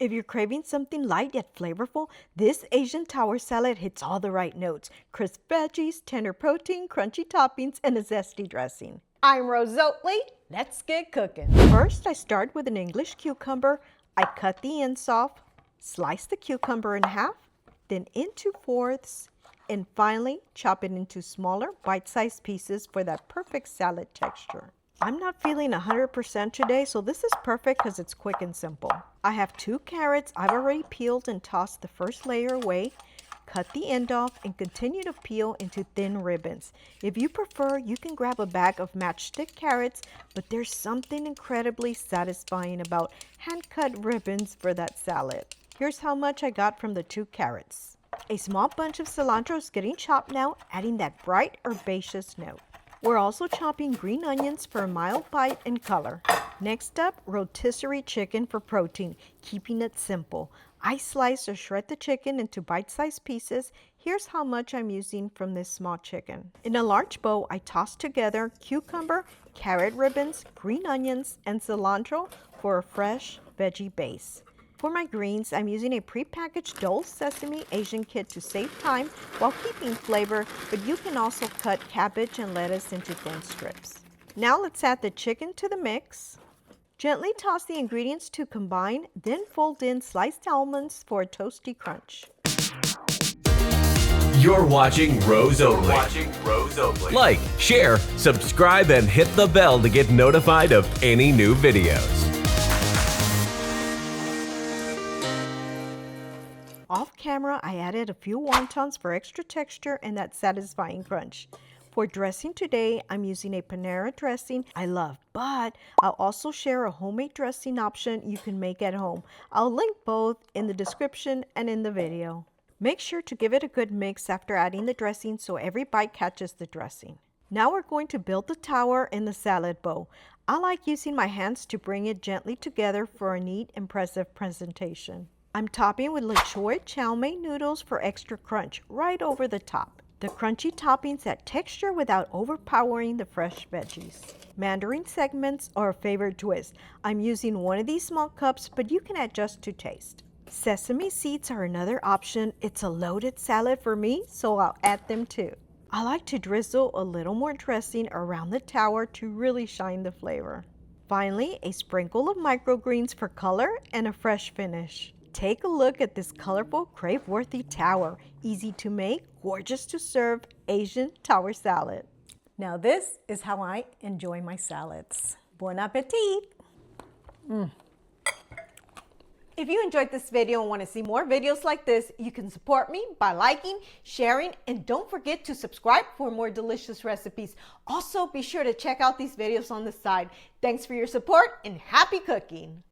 If you're craving something light yet flavorful, this Asian Tower Salad hits all the right notes. Crisp veggies, tender protein, crunchy toppings, and a zesty dressing. I'm Rose Oatley. Let's get cooking. First, I start with an English cucumber. I cut the ends off, slice the cucumber in half, then into fourths, and finally chop it into smaller bite-sized pieces for that perfect salad texture. I'm not feeling 100% today, so this is perfect because it's quick and simple. I have 2 carrots. I've already peeled and tossed the first layer away. Cut the end off and continue to peel into thin ribbons. If you prefer, you can grab a bag of matchstick carrots, but there's something incredibly satisfying about hand-cut ribbons for that salad. Here's how much I got from the 2 carrots. A small bunch of cilantro is getting chopped now, adding that bright herbaceous note. We're also chopping green onions for a mild bite and color. Next up, rotisserie chicken for protein, keeping it simple. I slice or shred the chicken into bite-sized pieces. Here's how much I'm using from this small chicken. In a large bowl, I toss together cucumber, carrot ribbons, green onions, and cilantro for a fresh veggie base. For my greens, I'm using a prepackaged Dole Sesame Asian kit to save time while keeping flavor, but you can also cut cabbage and lettuce into thin strips. Now let's add the chicken to the mix. Gently toss the ingredients to combine, then fold in sliced almonds for a toasty crunch. You're watching Rose Oatley. Like, share, subscribe, and hit the bell to get notified of any new videos. Off camera, I added a few wontons for extra texture and that satisfying crunch. For dressing today, I'm using a Panera dressing I love, but I'll also share a homemade dressing option you can make at home. I'll link both in the description and in the video. Make sure to give it a good mix after adding the dressing so every bite catches the dressing. Now we're going to build the tower in the salad bowl. I like using my hands to bring it gently together for a neat, impressive presentation. I'm topping with Choy Lomein noodles for extra crunch right over the top. The crunchy toppings add texture without overpowering the fresh veggies. Mandarin segments are a favorite twist. I'm using one of these small cups, but you can adjust to taste. Sesame seeds are another option. It's a loaded salad for me, so I'll add them too. I like to drizzle a little more dressing around the tower to really shine the flavor. Finally, a sprinkle of microgreens for color and a fresh finish. Take a look at this colorful, crave-worthy tower. Easy to make, gorgeous to serve Asian Tower Salad. Now this is how I enjoy my salads. Bon appetit! If you enjoyed this video and want to see more videos like this, you can support me by liking, sharing, and don't forget to subscribe for more delicious recipes. Also, be sure to check out these videos on the side. Thanks for your support and happy cooking!